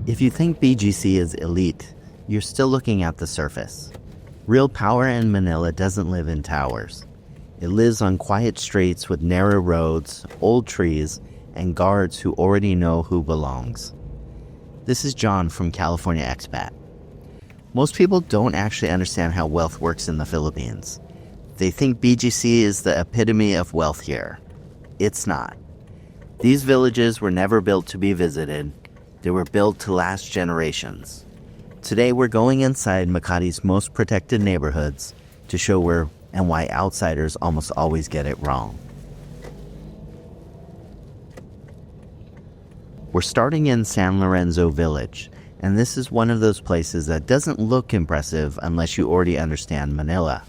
If you think BGC is elite, you're still looking at the surface. Real power in Manila doesn't live in towers. It lives on quiet streets with narrow roads, old trees, and guards who already know who belongs. This is John from California Expat. Most people don't actually understand how wealth works in the Philippines. They think BGC is the epitome of wealth here. It's not. These villages were never built to be visited. They were built to last generations. Today we're going inside Makati's most protected neighborhoods to show where and why outsiders almost always get it wrong. We're starting in San Lorenzo Village, and this is one of those places that doesn't look impressive unless you already understand Manila.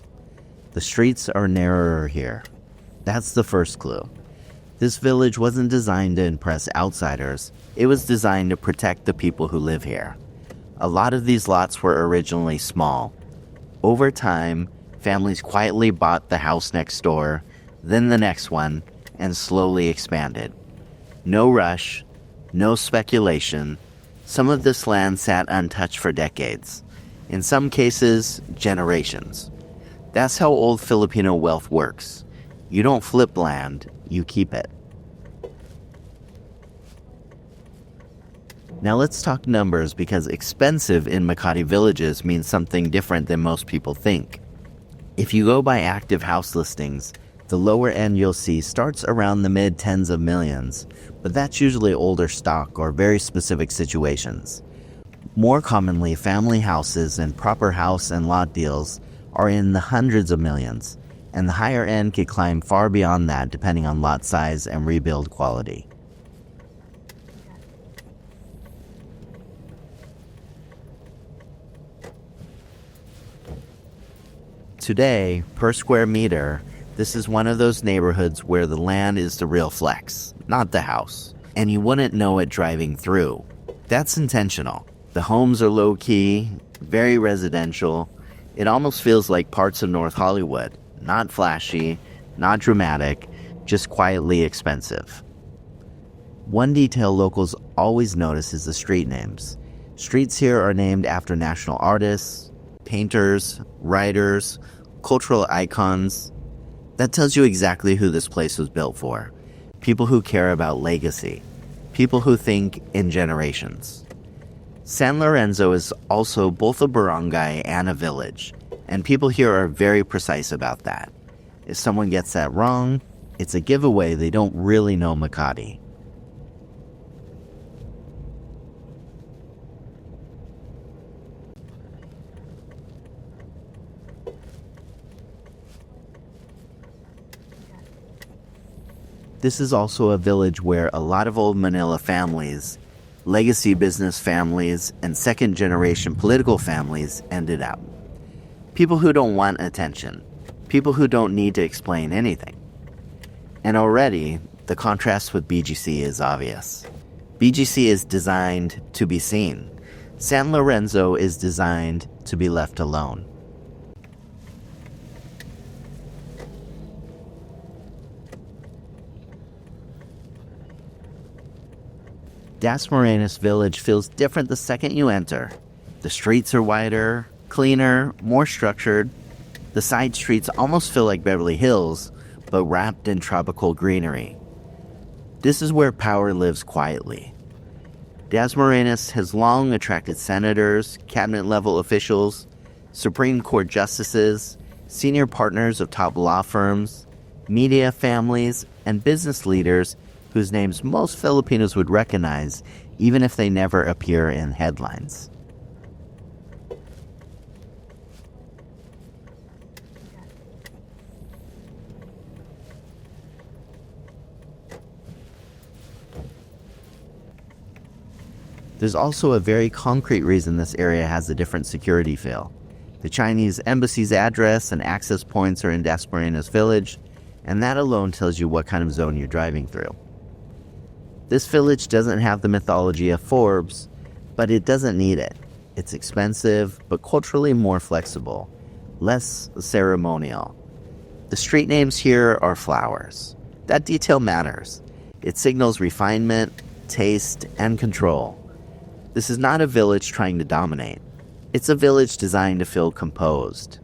The streets are narrower here. That's the first clue. This village wasn't designed to impress outsiders. It was designed to protect the people who live here. A lot of these lots were originally small. Over time, families quietly bought the house next door, then the next one, and slowly expanded. No rush, no speculation. Some of this land sat untouched for decades. In some cases, generations. That's how old Filipino wealth works. You don't flip land, you keep it. Now let's talk numbers, because expensive in Makati villages means something different than most people think. If you go by active house listings, the lower end you'll see starts around the mid-tens of millions, but that's usually older stock or very specific situations. More commonly, family houses and proper house and lot deals are in the hundreds of millions, and the higher end could climb far beyond that depending on lot size and rebuild quality. Today, per square meter, this is one of those neighborhoods where the land is the real flex, not the house, and you wouldn't know it driving through. That's intentional. The homes are low-key, very residential. It almost feels like parts of North Hollywood. Not flashy, not dramatic, just quietly expensive. One detail locals always notice is the street names. Streets here are named after national artists, painters, writers, cultural icons. That tells you exactly who this place was built for. People who care about legacy. People who think in generations. San Lorenzo is also both a barangay and a village, and people here are very precise about that. If someone gets that wrong, it's a giveaway they don't really know Makati. This is also a village where a lot of old Manila families, legacy business families, and second-generation political families ended up. People who don't want attention. People who don't need to explain anything. And already, the contrast with BGC is obvious. BGC is designed to be seen. San Lorenzo is designed to be left alone. Dasmarinas Village feels different the second you enter. The streets are wider, cleaner, more structured. The side streets almost feel like Beverly Hills, but wrapped in tropical greenery. This is where power lives quietly. Dasmarinas has long attracted senators, cabinet-level officials, Supreme Court justices, senior partners of top law firms, media families, and business leaders whose names most Filipinos would recognize even if they never appear in headlines. There's also a very concrete reason this area has a different security feel. The Chinese embassy's address and access points are in Dasmarinas Village, and that alone tells you what kind of zone you're driving through. This village doesn't have the mythology of Forbes, but it doesn't need it. It's expensive, but culturally more flexible, less ceremonial. The street names here are flowers. That detail matters. It signals refinement, taste, and control. This is not a village trying to dominate. It's a village designed to feel composed.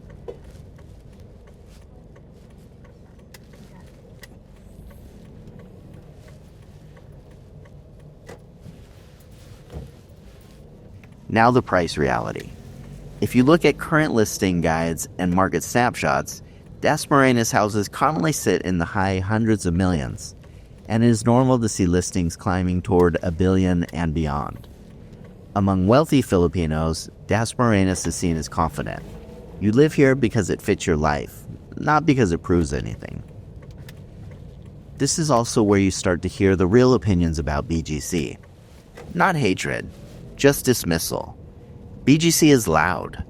Now the price reality. If you look at current listing guides and market snapshots, Dasmarinas houses commonly sit in the high hundreds of millions, and it is normal to see listings climbing toward $1 billion and beyond. Among wealthy Filipinos, Dasmarinas is seen as confident. You live here because it fits your life, not because it proves anything. This is also where you start to hear the real opinions about BGC. Not hatred, just dismissal. BGC is loud.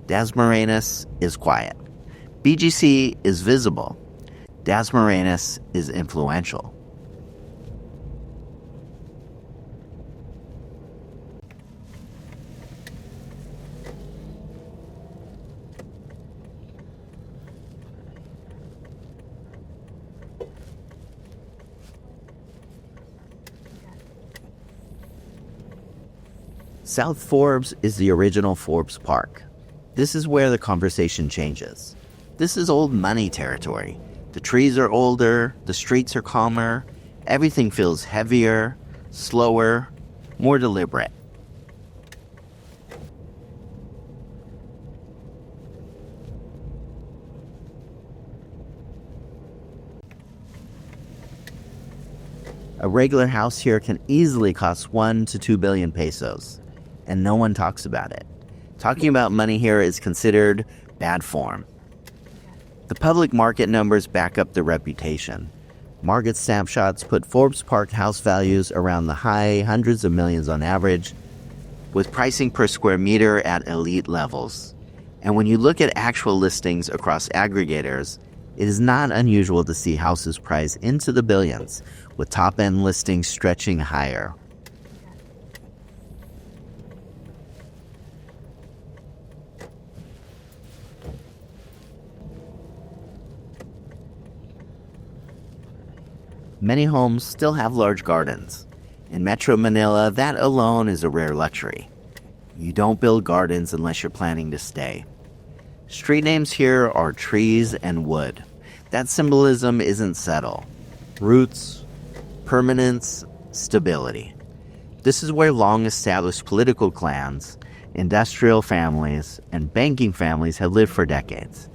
Dasmarinas is quiet. BGC is visible. Dasmarinas is influential. South Forbes is the original Forbes Park. This is where the conversation changes. This is old money territory. The trees are older, the streets are calmer, everything feels heavier, slower, more deliberate. A regular house here can easily cost 1 to 2 billion pesos. And no one talks about it. Talking about money here is considered bad form. The public market numbers back up the reputation. Market snapshots put Forbes Park house values around the high hundreds of millions on average, with pricing per square meter at elite levels. And when you look at actual listings across aggregators, it is not unusual to see houses priced into the billions, with top-end listings stretching higher. Many homes still have large gardens. In Metro Manila, that alone is a rare luxury. You don't build gardens unless you're planning to stay. Street names here are trees and wood. That symbolism isn't subtle. Roots, permanence, stability. This is where long-established political clans, industrial families, and banking families have lived for decades.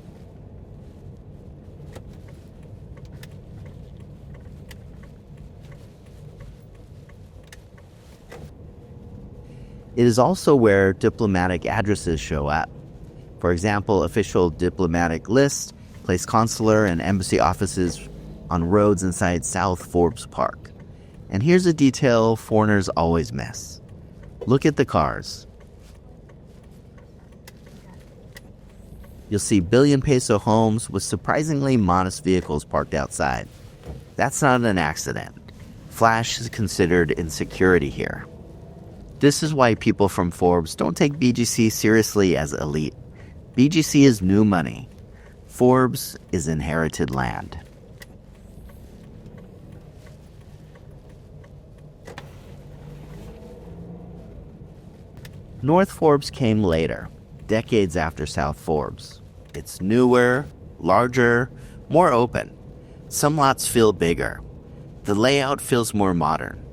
It is also where diplomatic addresses show up. For example, official diplomatic lists place consular and embassy offices on roads inside South Forbes Park. And here's a detail foreigners always miss. Look at the cars. You'll see billion peso homes with surprisingly modest vehicles parked outside. That's not an accident. Flash is considered insecurity here. This is why people from Forbes don't take BGC seriously as elite. BGC is new money. Forbes is inherited land. North Forbes came later, decades after South Forbes. It's newer, larger, more open. Some lots feel bigger. The layout feels more modern.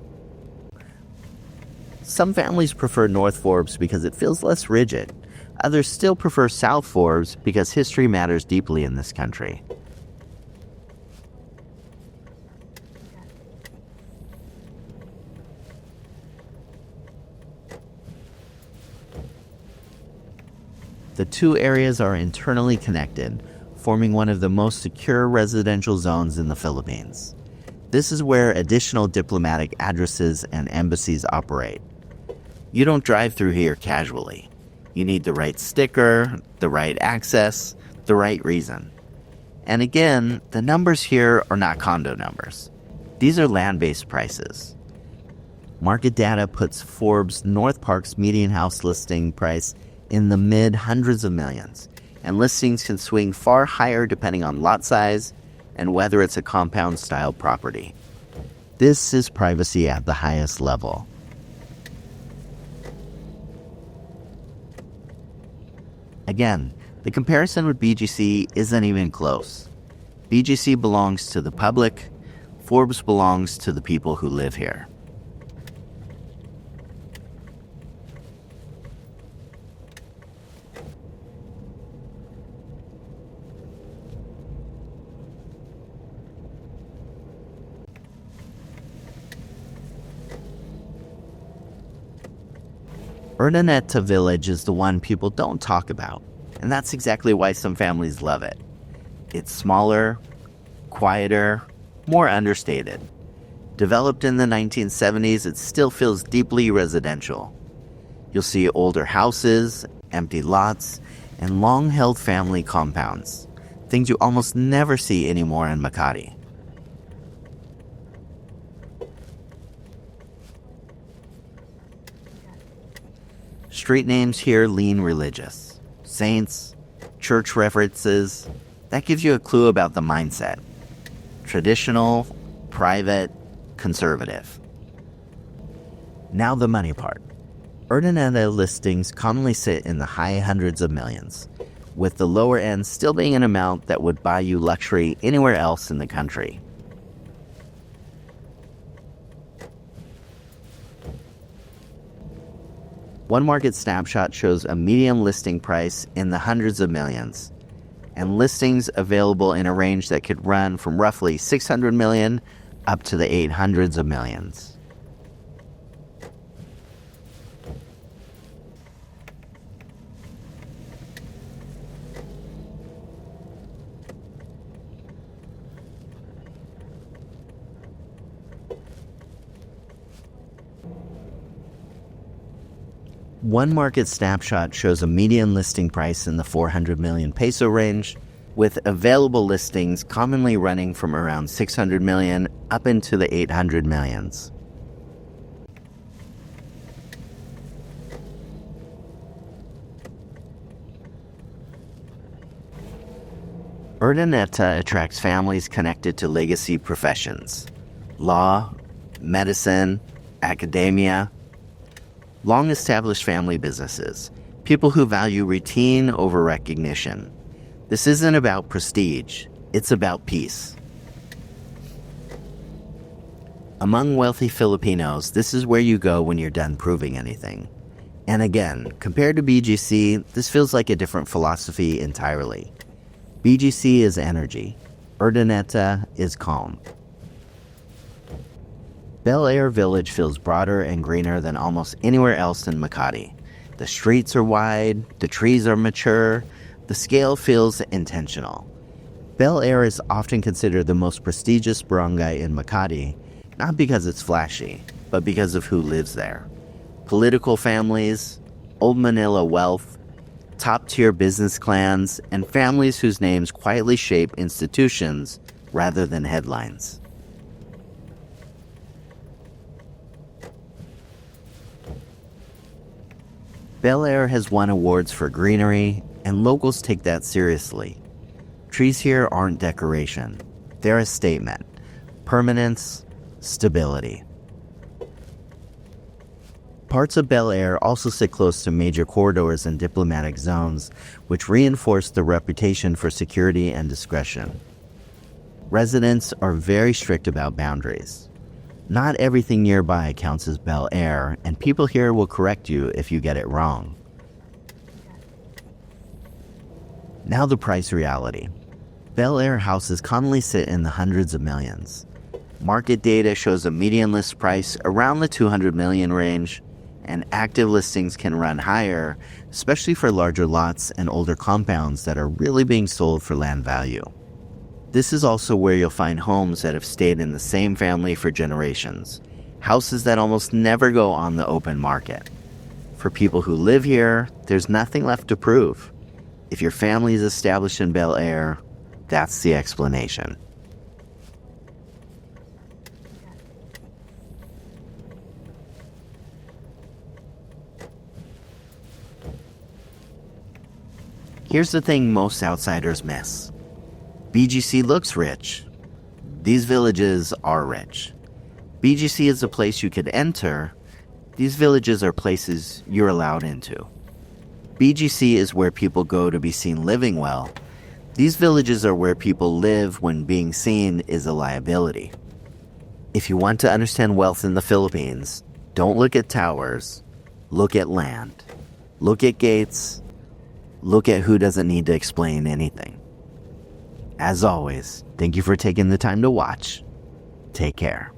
Some families prefer North Forbes because it feels less rigid. Others still prefer South Forbes because history matters deeply in this country. The two areas are internally connected, forming one of the most secure residential zones in the Philippines. This is where additional diplomatic addresses and embassies operate. You don't drive through here casually. You need the right sticker, the right access, the right reason. And again, the numbers here are not condo numbers. These are land-based prices. Market data puts Forbes North Park's median house listing price in the mid-hundreds of millions, and listings can swing far higher depending on lot size and whether it's a compound-style property. This is privacy at the highest level. Again, the comparison with BGC isn't even close. BGC belongs to the public, Forbes belongs to the people who live here. Urdaneta Village is the one people don't talk about, and that's exactly why some families love it. It's smaller, quieter, more understated. Developed in the 1970s, it still feels deeply residential. You'll see older houses, empty lots, and long-held family compounds, things you almost never see anymore in Makati. Street names here lean religious. Saints, church references. That gives you a clue about the mindset. Traditional, private, conservative. Now the money part. Urdaneta listings commonly sit in the high hundreds of millions, with the lower end still being an amount that would buy you luxury anywhere else in the country. One market snapshot shows a median listing price in the hundreds of millions, and listings available in a range that could run from roughly 600 million up to the 800s of millions. One market snapshot shows a median listing price in the 400 million peso range, with available listings commonly running from around 600 million up into the 800 millions. Urdaneta attracts families connected to legacy professions: law, medicine, academia, long-established family businesses, people who value routine over recognition. This isn't about prestige, it's about peace. Among wealthy Filipinos, this is where you go when you're done proving anything. And again, compared to BGC, this feels like a different philosophy entirely. BGC is energy. Urdaneta is calm. Bel Air Village feels broader and greener than almost anywhere else in Makati. The streets are wide, the trees are mature, the scale feels intentional. Bel Air is often considered the most prestigious barangay in Makati, not because it's flashy, but because of who lives there. Political families, old Manila wealth, top-tier business clans, and families whose names quietly shape institutions rather than headlines. Bel Air has won awards for greenery, and locals take that seriously. Trees here aren't decoration. They're a statement. Permanence, stability. Parts of Bel Air also sit close to major corridors and diplomatic zones, which reinforce the reputation for security and discretion. Residents are very strict about boundaries. Not everything nearby counts as Bel Air, and people here will correct you if you get it wrong. Now the price reality. Bel Air houses commonly sit in the hundreds of millions. Market data shows a median list price around the 200 million range, and active listings can run higher, especially for larger lots and older compounds that are really being sold for land value. This is also where you'll find homes that have stayed in the same family for generations, houses that almost never go on the open market. For people who live here, there's nothing left to prove. If your family is established in Bel Air, that's the explanation. Here's the thing most outsiders miss. BGC looks rich. These villages are rich. BGC is a place you could enter. These villages are places you're allowed into. BGC is where people go to be seen living well. These villages are where people live when being seen is a liability. If you want to understand wealth in the Philippines, don't look at towers, look at land. Look at gates, look at who doesn't need to explain anything. As always, thank you for taking the time to watch. Take care.